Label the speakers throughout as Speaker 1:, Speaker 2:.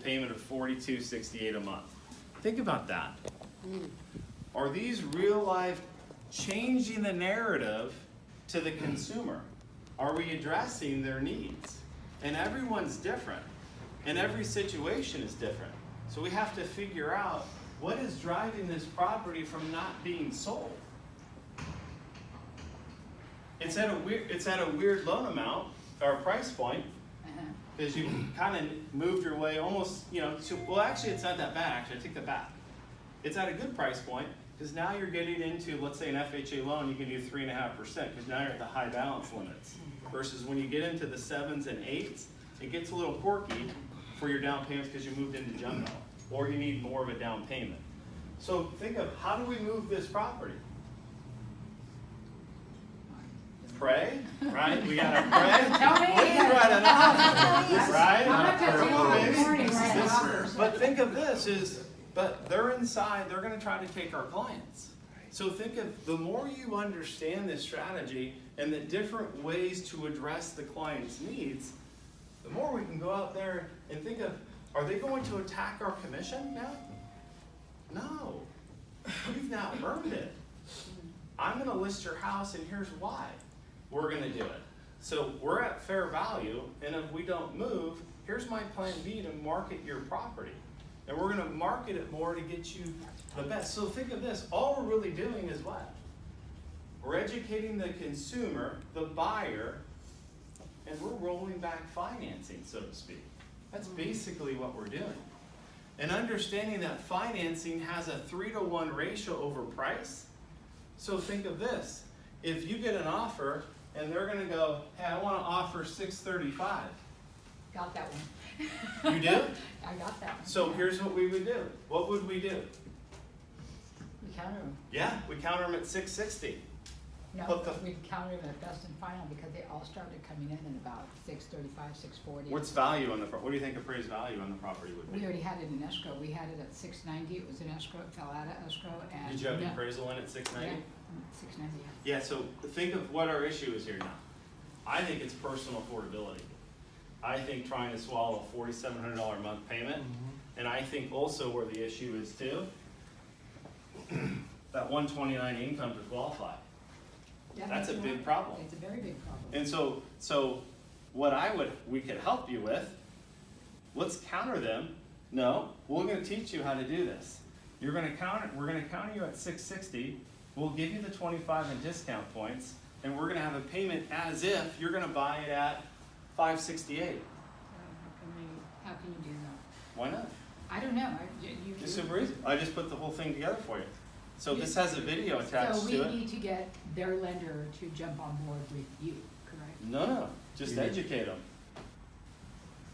Speaker 1: payment of $42.68 a month. Think about that. Are these real life changing the narrative to the consumer? Are we addressing their needs? And everyone's different, and every situation is different. So we have to figure out what is driving this property from not being sold. It's at a weird loan amount or price point, because you kind of moved your way almost, to, well, actually it's not that bad. Actually, I take that back. It's at a good price point, because now you're getting into, let's say, an FHA loan, you can do 3.5%, because now you're at the high balance limits. Versus when you get into the 7s and 8s, it gets a little quirky for your down payments because you moved into jumbo, or you need more of a down payment. So think of, how do we move this property? Pray, right? We gotta pray.
Speaker 2: Tell me.
Speaker 1: Right? But think of this but they're inside, they're gonna try to take our clients. So think of, the more you understand this strategy and the different ways to address the client's needs, the more we can go out there and think of, are they going to attack our commission now? No. You've now earned it. I'm gonna list your house and here's why we're gonna do it. So we're at fair value, and if we don't move, here's my plan B to market your property. And we're gonna market it more to get you the best. So think of this, all we're really doing is what? We're educating the consumer, the buyer, and we're rolling back financing, so to speak. That's basically what we're doing. And understanding that financing has a 3-to-1 ratio over price. So think of this, if you get an offer and they're gonna go, hey, I wanna offer $635.
Speaker 2: Got that one.
Speaker 1: You do?
Speaker 2: I got that one.
Speaker 1: So here's what we would do. What would we do?
Speaker 2: We counter them.
Speaker 1: Yeah, we counter them at $660.
Speaker 2: No, we counter them at best and final because they all started coming in at about $635, $640.
Speaker 1: What's value on the property? What do you think appraised value on the property would be?
Speaker 2: We already had it in escrow. We had it at $690. It was in escrow. It fell out of escrow. And
Speaker 1: did you have the appraisal in at $690?
Speaker 2: Yeah, $690.
Speaker 1: Yeah. So think of what our issue is here now. I think it's personal affordability. I think trying to swallow a $4,700 a month payment, and I think also where the issue is too, that 129 income to qualify.
Speaker 2: Yeah,
Speaker 1: that's a big problem.
Speaker 2: It's a very big problem.
Speaker 1: And so what we could help you with, let's counter them. No, we're going to teach you how to do this. We're going to counter you at $660. We'll give you the 25 in discount points, and we're going to have a payment as if you're going to buy it at $568.
Speaker 2: How can you do that?
Speaker 1: Why not?
Speaker 2: I don't know.
Speaker 1: It's super easy. I just put the whole thing together for you. So this has a video attached to it.
Speaker 2: So we need to get their lender to jump on board with you, correct?
Speaker 1: No. Just educate them.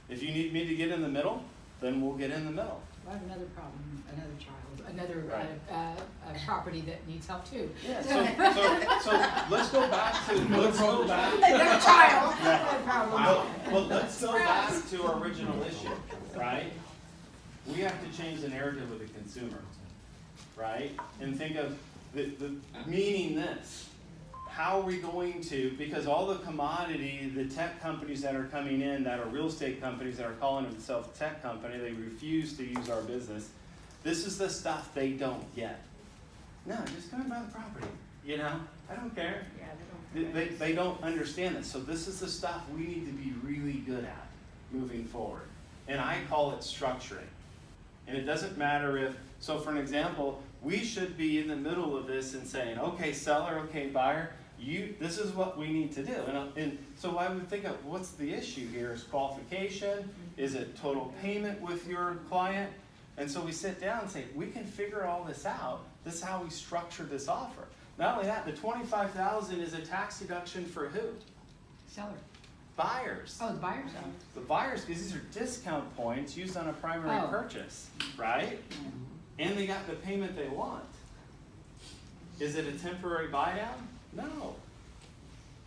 Speaker 1: If you need me to get in the middle, then we'll get in the middle.
Speaker 2: I have another problem, another child, another property that needs help too.
Speaker 1: Yeah. So let's go back to
Speaker 2: another child.
Speaker 1: Well, let's go back to our original issue, right? We have to change the narrative with the consumer, right? And think of the meaning this. How are we going to, because all the commodity, the tech companies that are coming in, that are real estate companies that are calling themselves tech company, they refuse to use our business. This is the stuff they don't get. No, just come and buy the property. I don't care.
Speaker 2: Yeah,
Speaker 1: They don't understand this. So this is the stuff we need to be really good at moving forward. And I call it structuring. And it doesn't matter if, so for an example, we should be in the middle of this and saying, okay, seller, okay, buyer, this is what we need to do. And so I would think of what's the issue here? Is qualification? Is it total payment with your client? And so we sit down and say, we can figure all this out. This is how we structure this offer. Not only that, the $25,000 is a tax deduction for who?
Speaker 2: Seller.
Speaker 1: Buyers.
Speaker 2: Oh, the buyers are.
Speaker 1: The buyers, because these are discount points used on a primary purchase, right? And they got the payment they want. Is it a temporary buy down? No.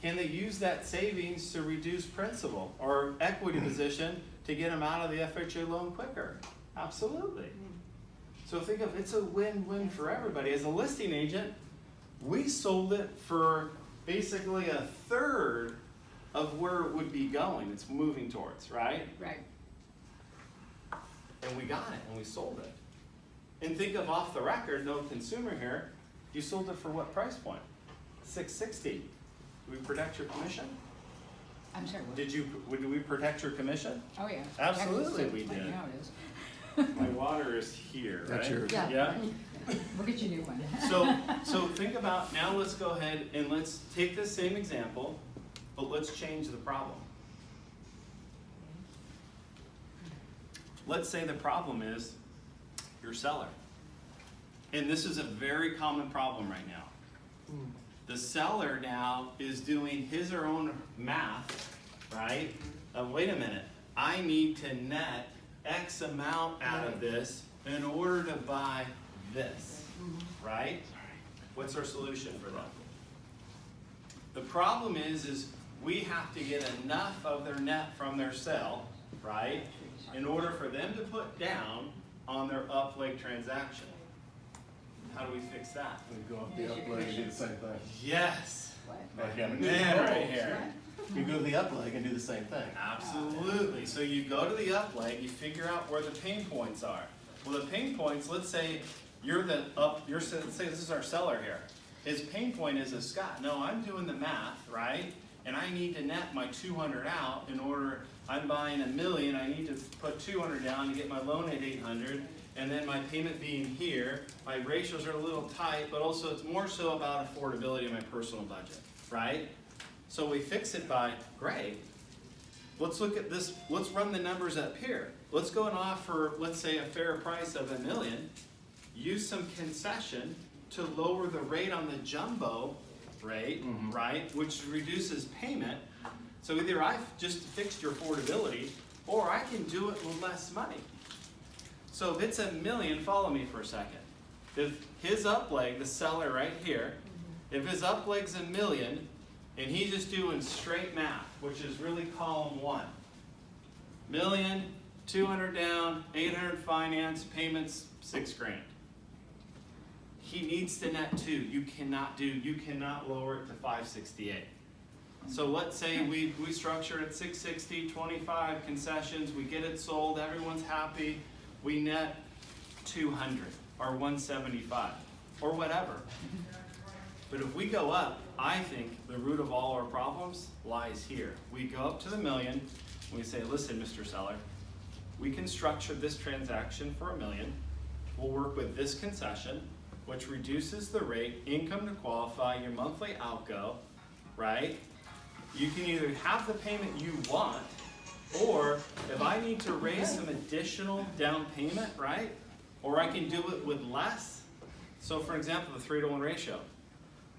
Speaker 1: Can they use that savings to reduce principal or equity position to get them out of the FHA loan quicker? Absolutely. So think of it's a win-win for everybody. As a listing agent, we sold it for basically a third of where it would be going. It's moving towards, right?
Speaker 2: Right.
Speaker 1: and we got it, and we sold it. And think of off the record, no consumer here, you sold it for what price point? $660. Did we protect your commission?
Speaker 2: I'm sorry, what?
Speaker 1: Did we protect your commission?
Speaker 2: Oh, yeah.
Speaker 1: Absolutely we did.
Speaker 2: Now it is.
Speaker 1: My water is here, right?
Speaker 3: That's yours.
Speaker 1: Yeah.
Speaker 2: We'll get you a new one.
Speaker 1: So think about, now let's go ahead and let's take this same example, but let's change the problem. Let's say the problem is your seller. And this is a very common problem right now. The seller now is doing his or her own math, right? Wait a minute, I need to net X amount out of this in order to buy this, right? What's our solution for that? The problem is we have to get enough of their net from their sale, right, in order for them to put down on their up-leg transaction. How do we fix that?
Speaker 3: We go up the up leg and do the same thing.
Speaker 1: Yes.
Speaker 3: Like, yeah,
Speaker 1: Man, right here.
Speaker 3: You go to the up leg and do the same thing.
Speaker 1: Absolutely. So you go to the up leg, you figure out where the pain points are. Well, the pain points, let's say let's say this is our seller here. His pain point is, Scott, no, I'm doing the math, right? And I need to net my 200 out in order, I'm buying $1 million, I need to put 200 down to get my loan at 800, and then my payment being here, my ratios are a little tight, but also it's more so about affordability of my personal budget, right? So we fix it by, great, let's look at this, let's run the numbers up here. Let's go and offer, let's say, a fair price of $1 million, use some concession to lower the rate on the jumbo rate, right, which reduces payment. So either I've just fixed your affordability, or I can do it with less money. So if it's $1 million, follow me for a second. If his up leg, the seller right here, if his up leg's $1 million, and he's just doing straight math, which is really column 1. $1 million, 200 down, 800 finance, payments $6,000. He needs to net 2. You cannot lower it to 568. So let's say we structure it at 660, 25 concessions, we get it sold, everyone's happy, we net 200 or 175 or whatever. But if we go up, I think the root of all our problems lies here. We go up to the $1 million, we say, listen, Mr. Seller, we can structure this transaction for $1 million. We'll work with this concession, which reduces the rate, income to qualify, your monthly outgo, right? You can either have the payment you want, or if I need to raise some additional down payment, right? Or I can do it with less. So for example, the 3-to-1 ratio.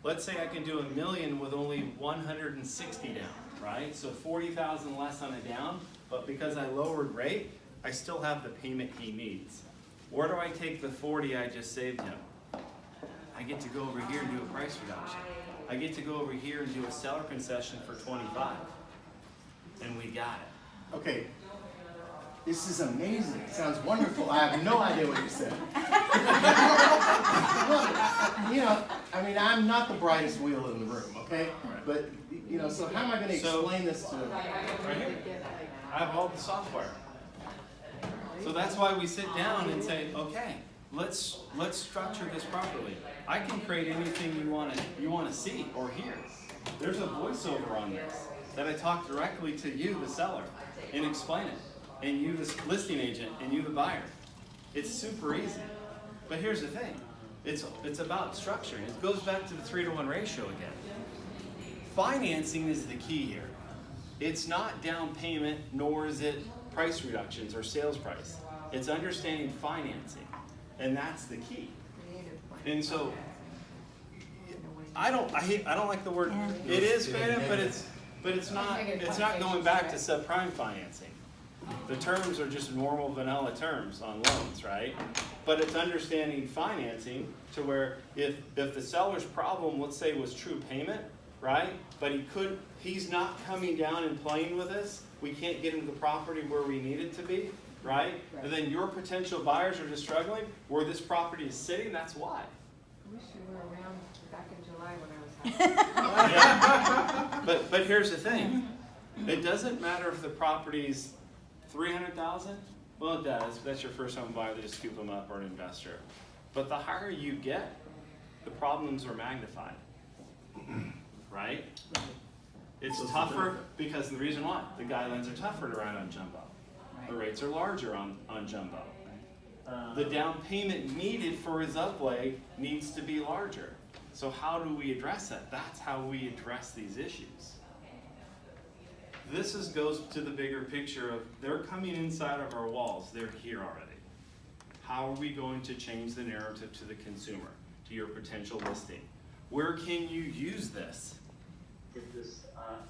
Speaker 1: Let's say I can do $1 million with only 160 down, right? So 40,000 less on a down, but because I lowered rate, I still have the payment he needs. Where do I take the 40 I just saved him? I get to go over here and do a price reduction. I get to go over here and do a seller concession for 25. And we got it.
Speaker 3: Okay, this is amazing. It sounds wonderful. I have no idea what you said. Look, you know, I mean, I'm not the brightest wheel in the room, okay? But, you know, so how am I going to explain this to...
Speaker 1: Right here. I have all the software. So that's why we sit down and say, okay, let's structure this properly. I can create anything you want to see or hear. There's a voiceover on this that I talk directly to you, the seller, and explain it, and you, the listing agent, and you, the buyer. It's super easy. But here's the thing. It's about structuring. It goes back to the 3-to-1 ratio again. Financing is the key here. It's not down payment, nor is it price reductions or sales price. It's understanding financing, and that's the key. And so, I don't like the word. It is fair, but it's not going back to subprime financing. The terms are just normal vanilla terms on loans, right? But it's understanding financing to where if the seller's problem, let's say, was true payment, right? But he's not coming down and playing with us. We can't get him to the property where we need it to be, right? And then your potential buyers are just struggling where this property is sitting. That's why.
Speaker 4: I wish you were around back in July when I was
Speaker 1: Yeah. But here's the thing. It doesn't matter if the property's $300,000 Well, it does. That's your first home buyer, they just scoop them up, or an investor. But the higher you get, the problems are magnified, right? It's tougher because the reason why, the guidelines are tougher to write on jumbo.
Speaker 2: Right.
Speaker 1: The rates are larger on jumbo. The down payment needed for his upleg needs to be larger. So how do we address that? That's how we address these issues. This goes to the bigger picture of they're coming inside of our walls. They're here already. How are we going to change the narrative to the consumer, to your potential listing? Where can you use this?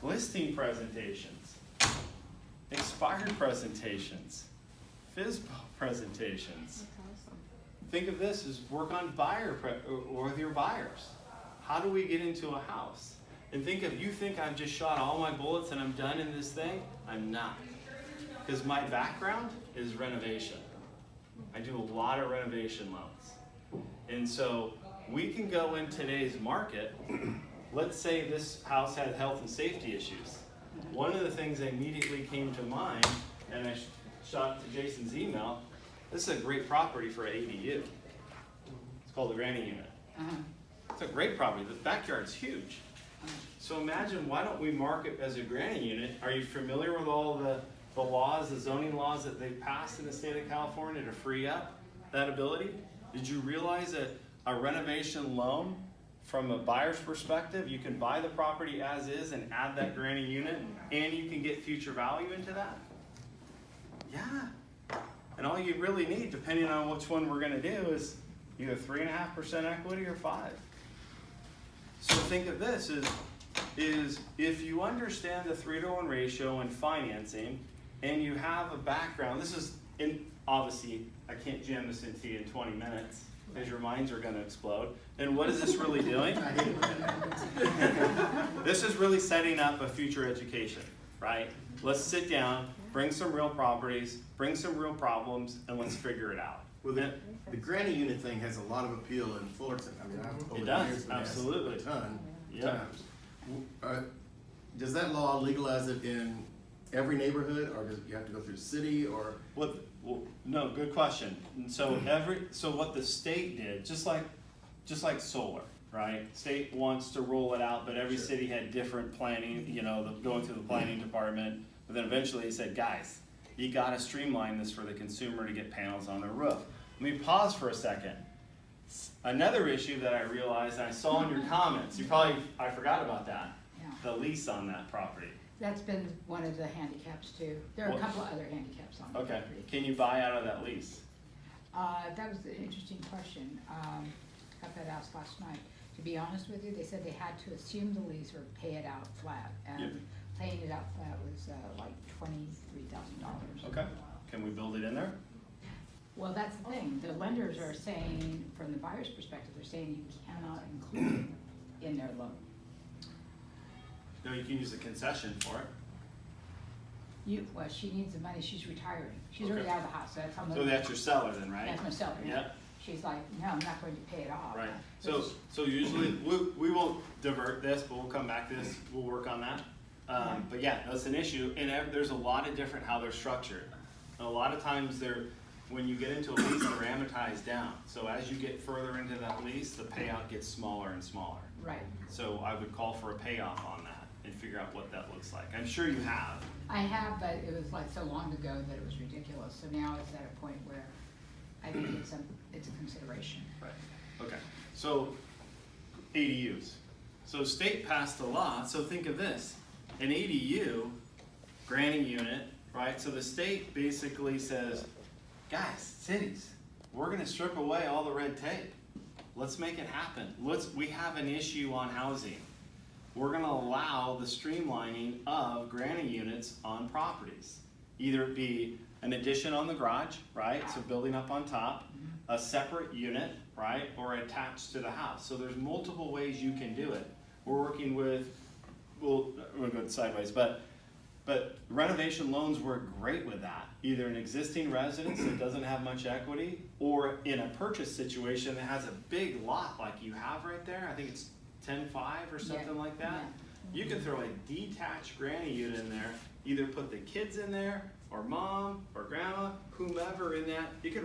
Speaker 1: Listing presentations, expired presentations, FSBO presentations. Think of this as work on or with your buyers. How do we get into a house? And you think I've just shot all my bullets and I'm done in this thing? I'm not. Because my background is renovation. I do a lot of renovation loans. And so we can go in today's market. Let's say this house had health and safety issues. One of the things that immediately came to mind, and I shot to Jason's email, this is a great property for an ADU. It's called a granny unit. It's a great property. The backyard's huge. So imagine, why don't we mark it as a granny unit? Are you familiar with all the laws, the zoning laws that they've passed in the state of California to free up that ability? Did you realize that a renovation loan, from a buyer's perspective, you can buy the property as is and add that granny unit, and you can get future value into that? Yeah. And all you really need, depending on which one we're going to do, is either 3.5% equity or 5%. So think of this is if you understand the 3-to-1 ratio in financing, and you have a background. This is obviously I can't jam this into you in 20 minutes, because your minds are going to explode. And what is this really doing? This is really setting up a future education, right? Let's sit down, bring some real properties, bring some real problems, and let's figure it out.
Speaker 3: Well, the granny unit thing has a lot of appeal in Fullerton. I mean, I've
Speaker 1: It does, absolutely.
Speaker 3: A ton
Speaker 1: Yeah.
Speaker 3: times. Does that law legalize it in every neighborhood, or does you have to go through the city, or?
Speaker 1: Well, no, good question. And so what the state did, just like solar, right? State wants to roll it out, but every city had different planning, going through the planning department. But then eventually they said, guys, you gotta streamline this for the consumer to get panels on their roof. Let me pause for a second. Another issue that I realized, and I saw in your comments, I forgot about that,
Speaker 2: Yeah.
Speaker 1: the lease on that property.
Speaker 2: That's been one of the handicaps too. There are a couple of other handicaps on the
Speaker 1: Okay,
Speaker 2: property.
Speaker 1: can you buy out of that lease?
Speaker 2: That was an interesting question. Got that asked last night. To be honest with you, they said they had to assume the lease or pay it out flat. And
Speaker 1: Yep.
Speaker 2: paying it out flat was like $23,000.
Speaker 1: Okay, can we build it in there?
Speaker 2: Well, that's the thing. The lenders are saying, from the buyer's perspective, they're saying you cannot include it in their loan.
Speaker 1: No, you can use a concession for it.
Speaker 2: Well, she needs the money. She's retiring. She's
Speaker 1: Okay.
Speaker 2: already out of the house. So that's how much.
Speaker 1: So that's your seller then, right?
Speaker 2: That's my seller. Yeah.
Speaker 1: Yep.
Speaker 2: She's like, no, I'm not going to pay it off.
Speaker 1: Right.
Speaker 2: Which
Speaker 1: So usually we won't divert this, but we'll come back to this. We'll work on that. But yeah, that's an issue, and there's a lot of different how they're structured. And a lot of times when you get into a lease, they're amortized down. So as you get further into that lease, the payout gets smaller and smaller.
Speaker 2: Right.
Speaker 1: So I would call for a payoff on that and figure out what that looks like. I'm sure you have.
Speaker 2: I have, but it was like so long ago that it was ridiculous. So now it's at a point where I think it's a consideration.
Speaker 1: Right. Okay. So ADUs. So state passed a law. So think of this: an ADU, granny unit, right? So the state basically says, guys, cities, we're going to strip away all the red tape. Let's make it happen. We have an issue on housing. We're going to allow the streamlining of granny units on properties. Either it be an addition on the garage, right? So building up on top, a separate unit, right? Or attached to the house. So there's multiple ways you can do it. We're working with, we're going sideways, but renovation loans work great with that. Either an existing residence that doesn't have much equity, or in a purchase situation that has a big lot like you have right there. I think it's 10.5 or something like that.
Speaker 2: Yeah.
Speaker 1: You can throw a detached granny unit in there, either put the kids in there or mom, or grandma, whomever in that, you could